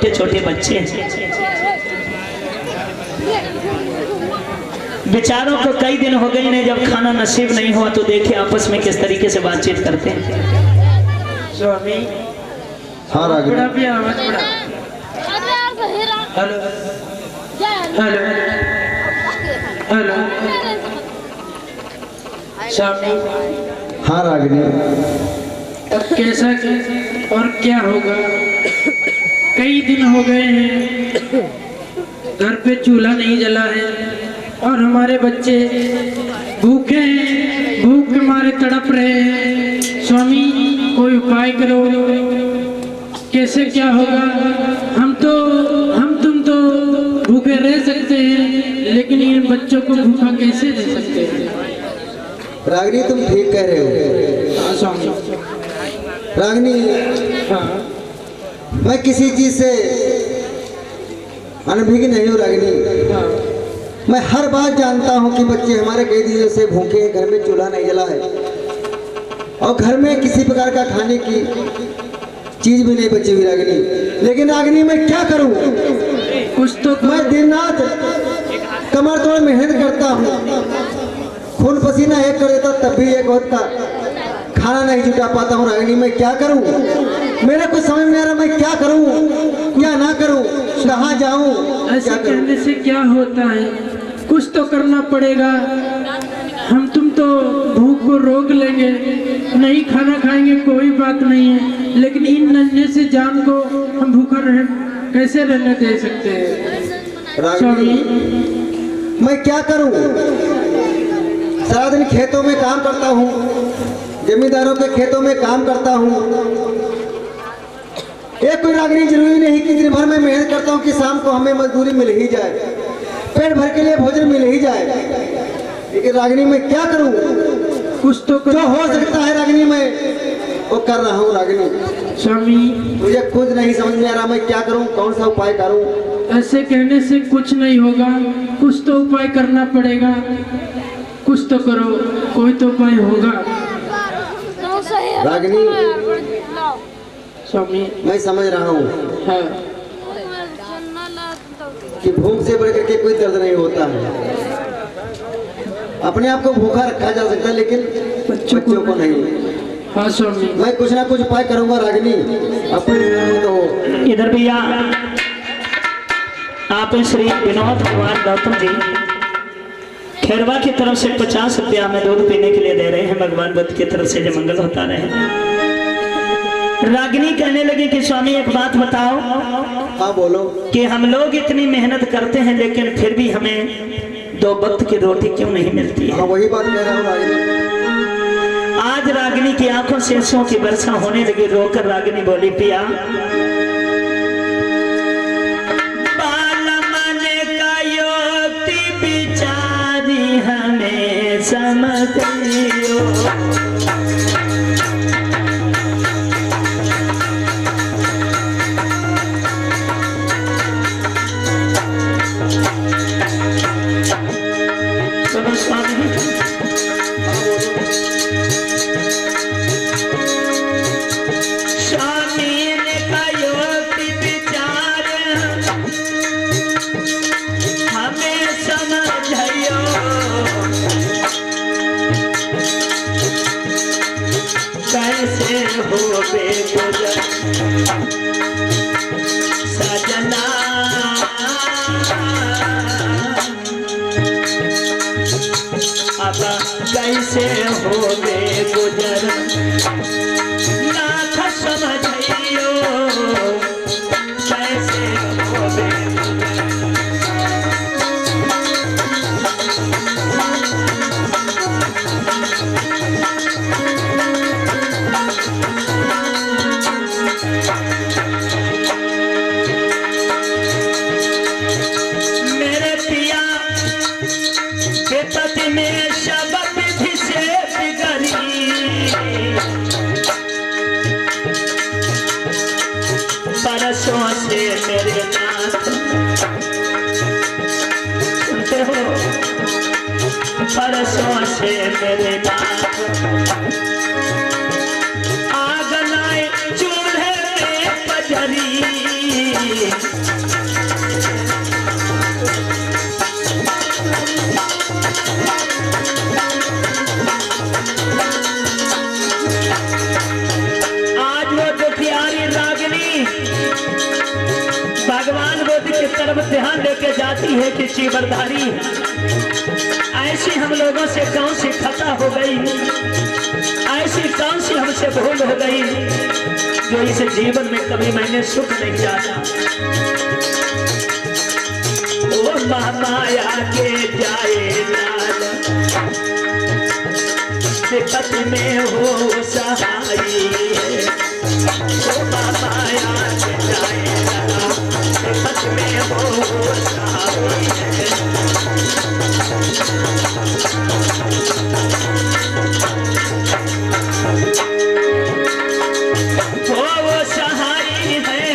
छोटे छोटे बच्चे हैं, बेचारों को कई दिन हो गए इन्हें जब खाना नसीब नहीं हुआ तो देखिए आपस में किस तरीके से बातचीत करते हैं। स्वामी हाँ रागिनी। बड़ा भी आवाज बड़ा। हेलो हेलो हेलो स्वामी। हाँ रागिनी। अब कैसा और क्या होगा? कई दिन हो गए हैं घर पे चूल्हा नहीं जला है और हमारे बच्चे भूखे हैं, भूख के मारे तड़प रहे हैं। स्वामी कोई उपाय करो, कैसे क्या होगा? हम तुम तो भूखे रह सकते हैं लेकिन इन बच्चों को भूखा कैसे दे सकते हैं? रागिनी तुम ठीक कह रहे हो। हाँ स्वामी। रागिनी हाँ मैं किसी चीज से अनभिज्ञ नहीं हूँ रागिनी। हाँ मैं हर बात जानता हूँ कि बच्चे हमारे कई दिनों से भूखे हैं, घर में चूल्हा नहीं जला है और घर में किसी प्रकार का खाने की चीज भी नहीं बची हुई रागिनी। लेकिन रागिनी मैं क्या करूँ? कुछ तो मैं दिन रात कमर तोड़ मेहनत करता हूँ, खून पसीना एक कर देता तब भी एक होता, खाना नहीं जुटा पाता हूँ रागिनी। मैं क्या करूँ? मेरा कुछ समझ में आ रहा, मैं क्या करूँ क्या ना करूँ, कहाँ जाऊँ? ऐसे कहने से क्या होता है? कुछ तो करना पड़ेगा। हम तुम तो भूख को रोक लेंगे, नहीं खाना खाएंगे कोई बात नहीं है, लेकिन इन नन्हे से जान को हम भूखा कैसे रहने दे सकते हैं? रागिनी मैं क्या करूँ? सारा दिन खेतों में काम करता हूँ, जमींदारों के खेतों में काम करता हूँ। एक कोई रागिनी जरूरी नहीं कि दिन भर में मेहनत करता हूँ कि शाम को हमें मजदूरी मिल ही जाए, पेट भर के लिए भोजन मिल ही जाए। लेकिन रागिनी मैं क्या करूँ? कुछ तो जो हो सकता है रागिनी मैं वो कर रहा हूँ रागिनी। स्वामी मुझे खुद नहीं समझ में आ रहा मैं क्या करूँ, कौन सा उपाय करूँ? ऐसे कहने से कुछ नहीं होगा, कुछ तो उपाय करना पड़ेगा। कुछ तो करो, कोई तो उपाय होगा। रागिनी स्वामी मैं समझ रहा हूँ हाँ कि भूख से बढ़ करके कोई दर्द नहीं होता है। अपने आप को भूखा रखा जा सकता है लेकिन बच्चों को नहीं। हाँ स्वामी। मैं कुछ ना कुछ उपाय करूंगा रागिनी। अपने तो इधर भैया आप श्री विनोद कुमार गौतम जी खैरवा की तरफ से 50 रुपया में दूध पीने के लिए दे रहे हैं। भगवान बुद्ध की तरफ से जय मंगल होता रहे। रागिनी कहने लगी कि स्वामी एक बात बताओ। हाँ बोलो। कि हम लोग इतनी मेहनत करते हैं लेकिन फिर भी हमें 2 वक्त की रोटी क्यों नहीं मिलती है? हाँ वही बात कह रहा हूँ रागिनी। आज रागिनी की आंखों से आंसुओं की वर्षा होने लगी। रोकर रागिनी बोली पिया हमें समझियो। कैसे हो बेगुजर सजना, अब कैसे हो बेगुजर नाथ समझियो। कैसे हो बेगुजर विपत्ति में सब विधि से बिगड़ी, परसों से मेरे नाथ सुनते हो, परसों से मेरे नाथ आग लाए चूल्हे में पजरी। भगवान बुद्ध की तरफ ध्यान लेके जाती है कि चीवरधारी ऐसी हम लोगों से कौन सी खता हो गई, ऐसी कौन सी हमसे भूल हो गई जो इस जीवन में कभी मैंने सुख नहीं जाना। ओ महामाया के जाए लाल विपत में हो सहाई है। ओ महामाया के जाए लाल विपत में हो सहाई है। हो वो सहाई है,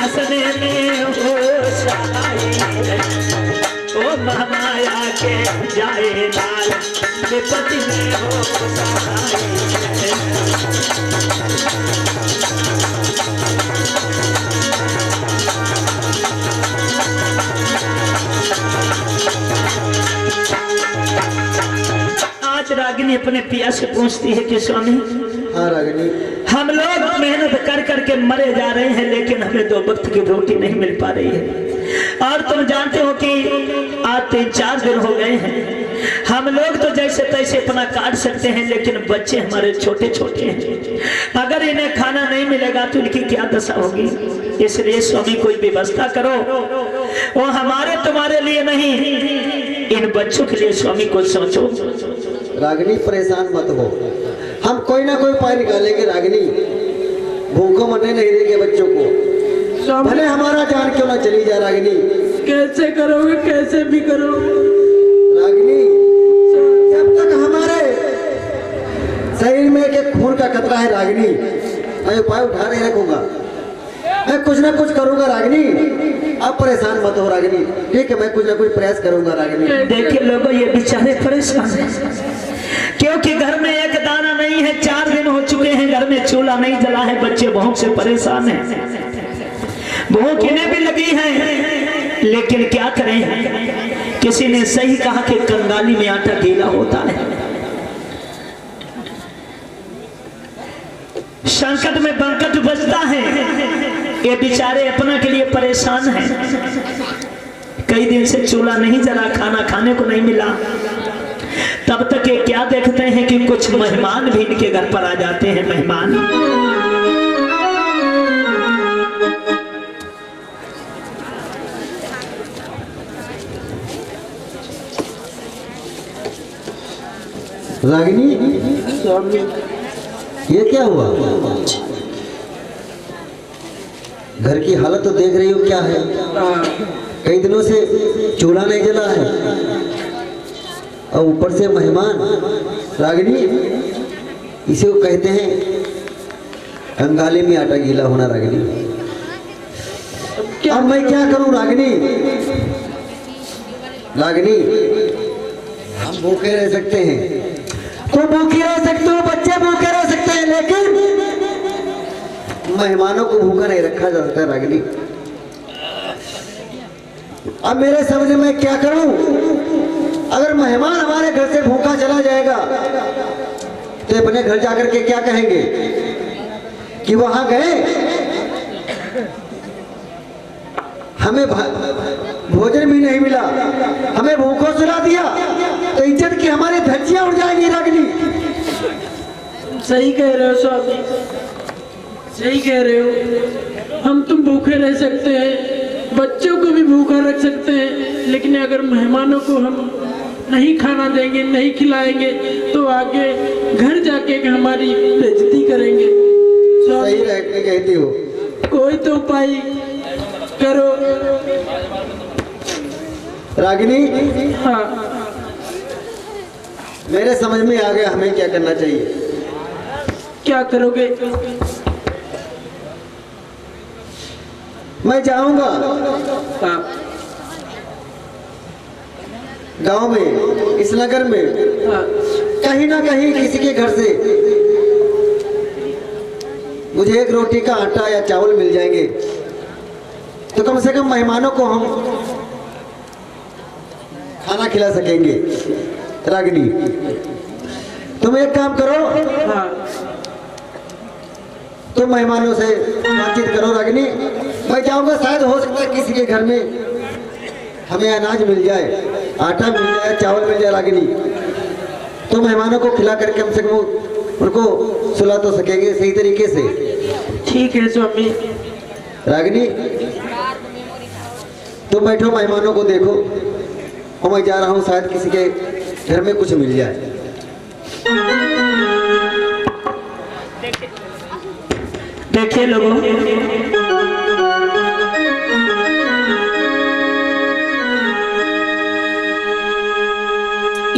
असले में हो सहाई है। ओ महामाया के जाए लाल विपत्ति में हो सहाई है। आज रागिनी अपने पिया से पूछती है कि स्वामी, हाँ रागिनी, हम लोग मेहनत कर करके मरे जा रहे हैं लेकिन हमें 2 वक्त की रोटी नहीं मिल पा रही है। और तुम जानते हो कि आज 3-4 दिन हो गए हैं, हम लोग तो जैसे तैसे अपना काट सकते हैं लेकिन बच्चे हमारे छोटे छोटे हैं। अगर इन्हें खाना नहीं मिलेगा तो इनकी क्या दशा होगी। इसलिए स्वामी कोई व्यवस्था करो, वो हमारे तुम्हारे लिए नहीं, इन बच्चों के लिए स्वामी को सोचो। रागिनी परेशान मत हो, हम कोई ना कोई उपाय निकालेंगे रागिनी। भूखों मरने नहीं देंगे बच्चों को, भले हमारा जान क्यों ना चली जाए रागिनी। कैसे करोगे, कैसे भी करो रागिनी, जब तक हमारे शरीर में एक खून का खतरा है रागिनी, मैं उपाय उठा नहीं रखूंगा, मैं कुछ ना कुछ करूंगा रागिनी। अब परेशान मत हो रागिनी, ठीक है, मैं कुछ ना कुछ प्रयास करूंगा रागिनी। देखिए लोगों, ये बेचारे परेशान हैं क्योंकि घर में एक दाना नहीं है। 4 दिन हो चुके हैं, घर में चूल्हा नहीं जला है, बच्चे भूख से परेशान हैं, भूख इन्हें भी लगी है। लेकिन क्या करें, किसी ने सही कहा कि कंगाली में आटा गीला होता है। संकट में बंकट बजता है, ये बेचारे अपना के लिए परेशान हैं। कई दिन से चूल्हा नहीं जला, खाना खाने को नहीं मिला। तब तक ये क्या देखते हैं कि कुछ मेहमान भी इनके घर पर आ जाते हैं। मेहमान रागिनी, ये क्या हुआ? घर की हालत तो देख रही हो क्या है। कई दिनों से चूल्हा नहीं जला है और ऊपर से मेहमान। रागिनी, इसे वो कहते हैं कंगाली में आटा गीला होना। रागिनी, अब मैं क्या करूं रागिनी? रागिनी, हम भूखे रह सकते हैं, तो भूखे रह सकते हो, बच्चे भूखे रह सकते हैं, लेकिन मेहमानों को भूखा नहीं रखा जा सकता रागिनी। अब मेरे समझ में क्या करूं? अगर मेहमान हमारे घर से भूखा चला जाएगा तो अपने घर जाकर के क्या कहेंगे कि वहां गए, हमें भोजन भी नहीं मिला, हमें भूखों सुला दिया, तो इज्जत की हमारी धज्जियां उड़ जाएंगी रागिनी। सही कह रहे हो स्वामी, सही कह रहे हो। हम तुम भूखे रह सकते हैं, बच्चों को भी भूखा रख सकते हैं, लेकिन अगर मेहमानों को हम नहीं खाना देंगे, नहीं खिलाएंगे तो आगे घर जाके हमारी बेइज्जती करेंगे। सही कहती हो, कोई तो उपाय करो रागिनी। हाँ, मेरे समझ में आ गया हमें क्या करना चाहिए। क्या करोगे? मैं जाऊंगा हाँ, गांव में, इस नगर में, हाँ, कहीं ना कहीं किसी के घर से मुझे 1 रोटी का आटा या चावल मिल जाएंगे तो कम से कम मेहमानों को हम खाना खिला सकेंगे। रागिनी, तुम एक काम करो, हाँ, तुम मेहमानों से बातचीत करो रागिनी, मैं जाऊंगा, शायद हो सकता है किसी के घर में हमें अनाज मिल जाए, आटा मिल जाए, चावल मिल जाए रागिनी, तो मेहमानों को खिला करके कम से कम उनको सुला तो सकेंगे सही तरीके से। ठीक है स्वामी। रागिनी तुम बैठो, मेहमानों को देखो, और मैं जा रहा हूँ, शायद किसी के घर में कुछ मिल जाए। देखिए लोगों,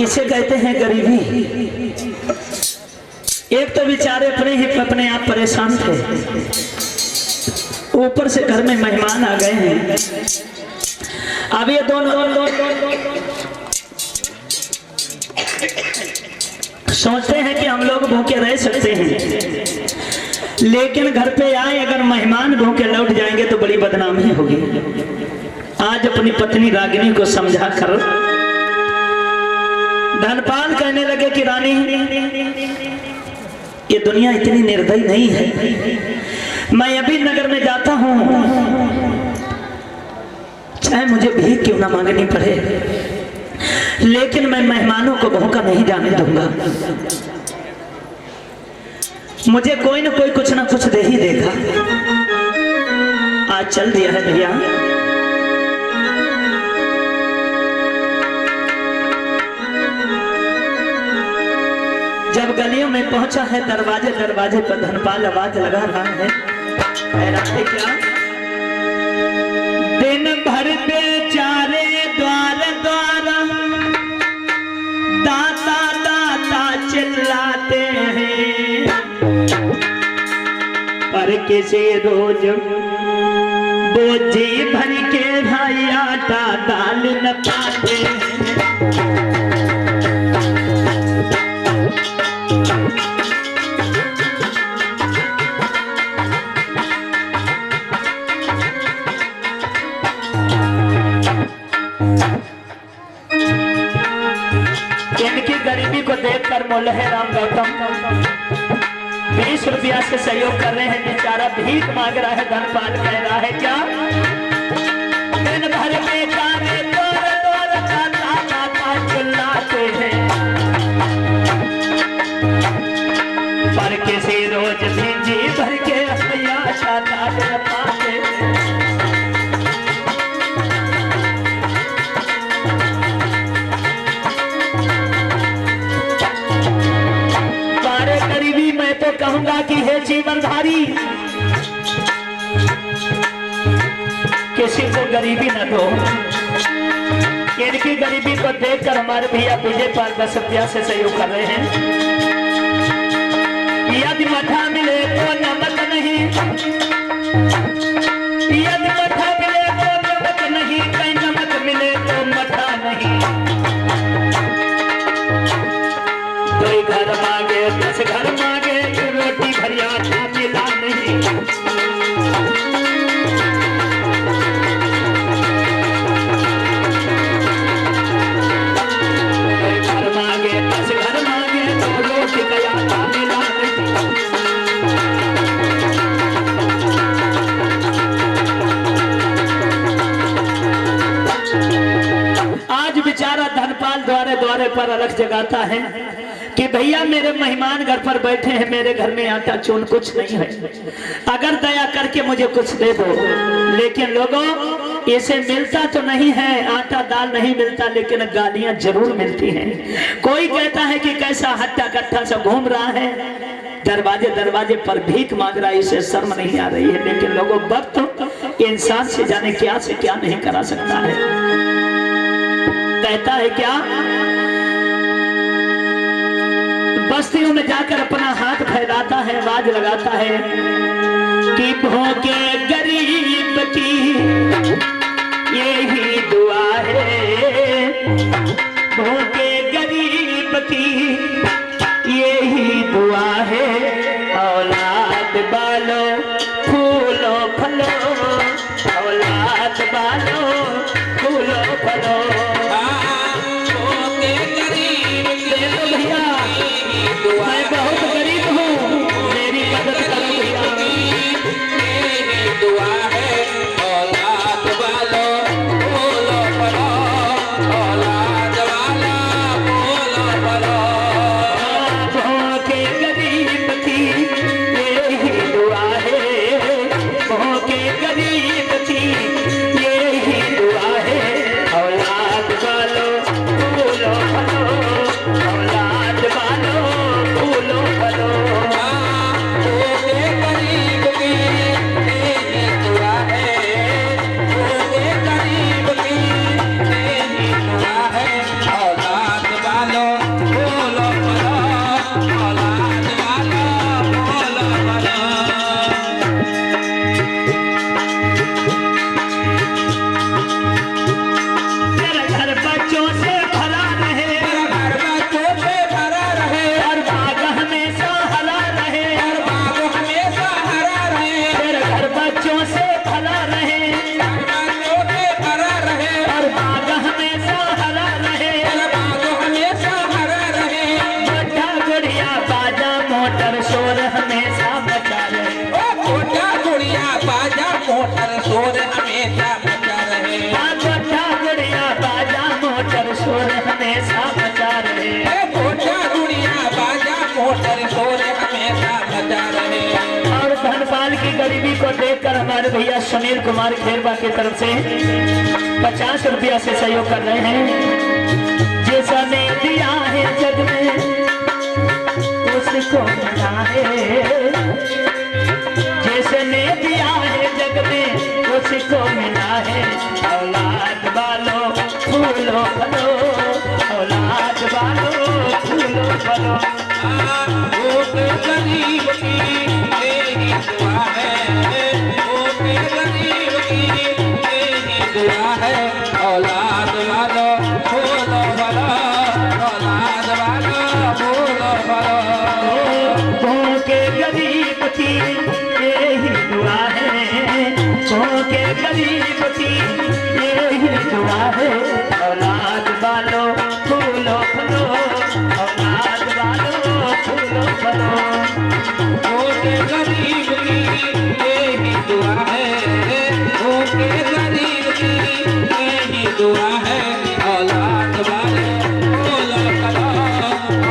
इसे कहते हैं गरीबी। एक तो बेचारे अपने आप परेशान थे, ऊपर से घर में मेहमान आ गए हैं। अब ये दोनों सोचते हैं कि हम लोग भूखे रह सकते हैं, लेकिन घर पे आए अगर मेहमान भूखे लौट जाएंगे तो बड़ी बदनामी होगी। आज अपनी पत्नी रागिनी को समझा कर धनपाल कहने लगे कि रानी, ये दुनिया इतनी निर्दयी नहीं है। मैं अभी नगर में जाता हूं, चाहे मुझे भीख क्यों ना मांगनी पड़े, लेकिन मैं मेहमानों को भूखा नहीं जाने दूंगा। मुझे कोई ना कोई कुछ ना कुछ दे ही देगा। आज चल दिया है भैया। जब गलियों में पहुंचा है, दरवाजे पर धनपाल आवाज लगा रहा है, क्या दिन भर बेचारे द्वार द्वार दाता दाता चिल्लाते हैं, पर किसी रोज बोझी भर के भाई आटा दाल न पाते। इनकी गरीबी को देखकर मोल्हे राम गौतम 20 रुपया से सहयोग कर रहे हैं। बेचारा भीख मांग रहा है, धनपाल कह रहा है क्या दिन भर बेचारे द्वार द्वार दाता दाता चिल्लाते हैं, पर किसी रोज भिंजी भर के भैया दाता न पाते। तो कहूंगा कि हे जीवनधारी, किसी को गरीबी न दो। इनकी गरीबी को देखकर हमारे भैया विजय पाल 10 रुपया से सहयोग कर रहे हैं। यदि मठा मिले तो नमक नहीं, यदि मठा मिले तो नमक नहीं, कहीं नमक मिले तो मठा नहीं। कोई घर मांगे 10 घर मांगे, रोटी भरिया मिला नहीं। घर मांगे 10 घर मांगे, तो रोटी गया मिला नहीं। आज बेचारा धनपाल द्वारे द्वारे पर अलग जगाता है कि भैया मेरे मेहमान घर पर बैठे हैं, मेरे घर में आटा चून कुछ नहीं है, अगर दया करके मुझे कुछ दे दो। लेकिन लोगों, इसे मिलता तो नहीं है, आटा दाल नहीं मिलता, लेकिन गालियां जरूर मिलती हैं। कोई कहता है कि कैसा हट्टा कट्टा सा घूम रहा है, दरवाजे पर भीख मांग रहा है, इसे शर्म नहीं आ रही है। लेकिन लोगों, वक्त इंसान से जाने क्या से क्या नहीं करा सकता है। कहता है क्या, बस्तियों में जाकर अपना हाथ फैलाता है, आवाज लगाता है कि भूखे गरीब की यही दुआ है, भूखे गरीब की यही दुआ है। औलाद बालो फूलो फलो, औलाद बालो फूलो फलो। मैं बहुत गरीब हूँ, मेरी मदद करो भैया। दुआ है भैया सुनील कुमार खेरवा की तरफ से 50 रुपया से सहयोग कर रहे हैं। जिसने दिया है जग में उसको मिला है, जिसने दिया है जग में उसको मिला है। औलाद वालों फूलो फलो, औलाद वालों फूलो फलो। गरीब की यही दुआ है, वो गरीब की यही दुआ है। औलाद वालो फूलो फलो, औलाद वालो फूलो फलो। वो के गरीब की यही दुआ है, वो के गरीब की यही दुआ है। औलाद वालों फूलो फलो, औलाद वालों फूलो फलो। गरीब की यही दुआ है, वो गरीब की यही दुआ है। औलाद वाले फूलो फलो,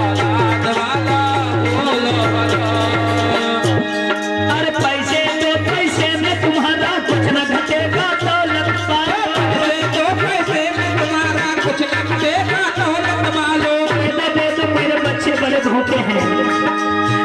औलाद वाला फूलो फलो। अरे पैसे तो पैसे में तुम्हारा कुछ न घटेगा, दौलत पालो। तो पैसे में तुम्हारा कुछ न घटेगा, दौलत वालो। दे दो मेरे बच्चे बड़े भूखे हैं।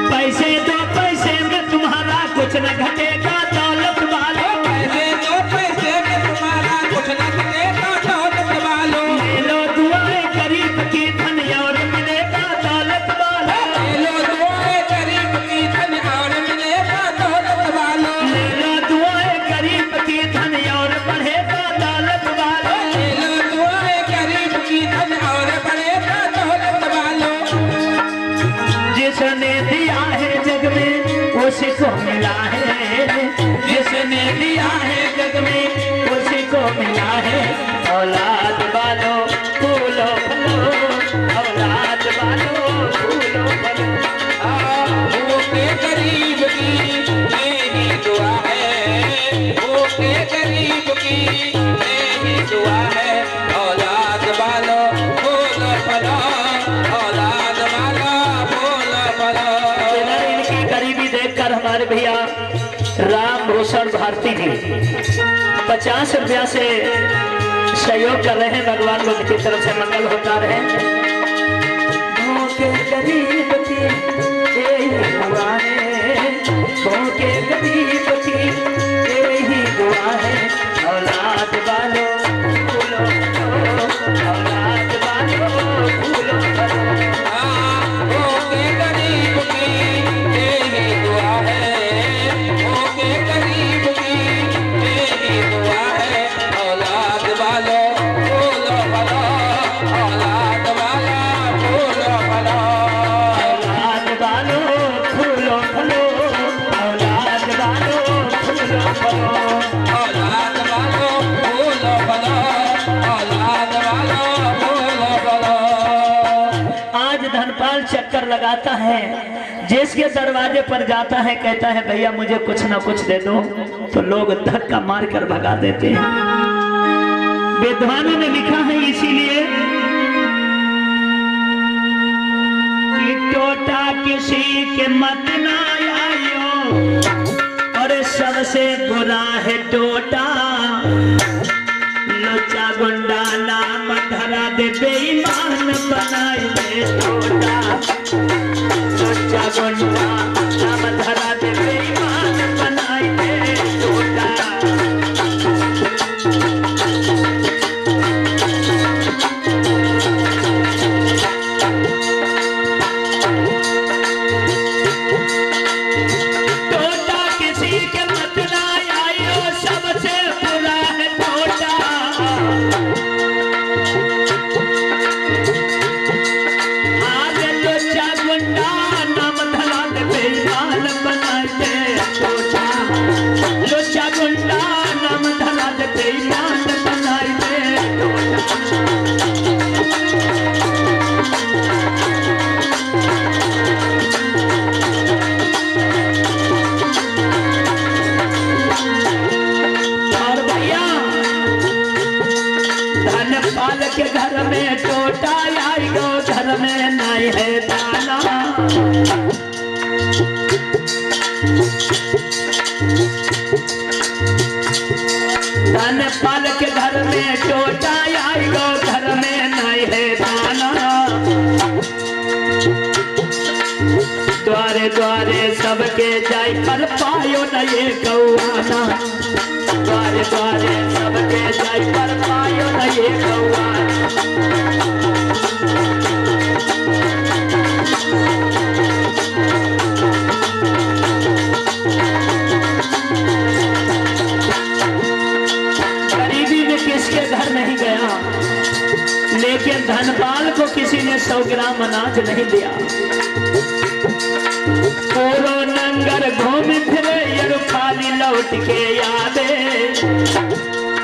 पैसे तो पैसे में तुम्हारा कुछ न घटेगा, दौलत वालो। पैसे तो पैसे में तुम्हारा कुछ न घटेगा, दौलत वालो। ले लो दुआएं गरीब की धन और मिलेगा, दौलत वालो। ले लो दुआएं गरीब की धन और मिलेगा, दौलत वालो। ले लो दुआएं गरीब की धन और बढ़ेगा, दौलत वालो। ले लो दुआएं गरीब की धन और बढ़ेगा, दौलत वालो। जिसने दिया है जग में उसको मिला है, जिसने दिया है जग में उसको मिला है। औलाद वालों फूलो फलो, औलाद वालों फूलो फलो। वो के गरीब की यही दुआ है, वो के गरीब की यही दुआ है। औलाद वालो फूलो फलो, औलाद वालो फूलो फलो। इधर इनकी गरीबी देखकर हमारे भैया राम भूषण भारती जी 50 रुपया से सहयोग कर रहे हैं। भगवान बुद्ध की तरफ से मंगल होता रहे। के गरीब की यही दुआ है, के गरीब की यही दुआ है। औलाद वालों फूलो फलो, औलाद वालों फूलो फलो। वो के गरीब की यही दुआ है, वो के गरीब की यही दुआ है। औलाद वालो फूलो फलो, औलाद वाला फूलो फलो। औलाद वालों फूलो फलो, औलाद वालों फूलो फलो। औलाद वालो फूलो फलो, औलाद वालो फूलो फलो। आज धनपाल चक्कर लगाता है, जिसके दरवाजे पर जाता है कहता है भैया मुझे कुछ ना कुछ दे दो, तो लोग धक्का मार कर भगा देते हैं। विद्वानों ने लिखा है इसीलिए कि टोटा किसी के मत ना आयो, और सबसे बुरा है टोटा। लोचा गुंडा नाम धरा दे, बेईमान बनाए दे टोटा। लोचा गुंडा नाम धरा दे, बेईमान बनाए दे टोटा। टोटा किसी के मत ना आयो, सबसे बुरा है टोटा। आज लोचा गुंडा नाम धरा दे, बेईमान बनाए दे टोटा। लोचा गुंडा नाम धरा दे, बेईमान बनाए दे टोटा। और भैया धनपाल के घर में टोटा आई गो, घर में नहीं है दाना। धनपाल के घर में टोटा आई गो, घर में नहीं है दाना। द्वारे द्वारे सबके जाय पर पायो न ये गौआना, द्वारे द्वारे सबके जाय पर पायो न ये गौआना। किसके घर नहीं गया, लेकिन धनपाल को किसी ने 100 ग्राम अनाज नहीं दिया। पूरो नंगर घूम फिरे यरु खाली लौट के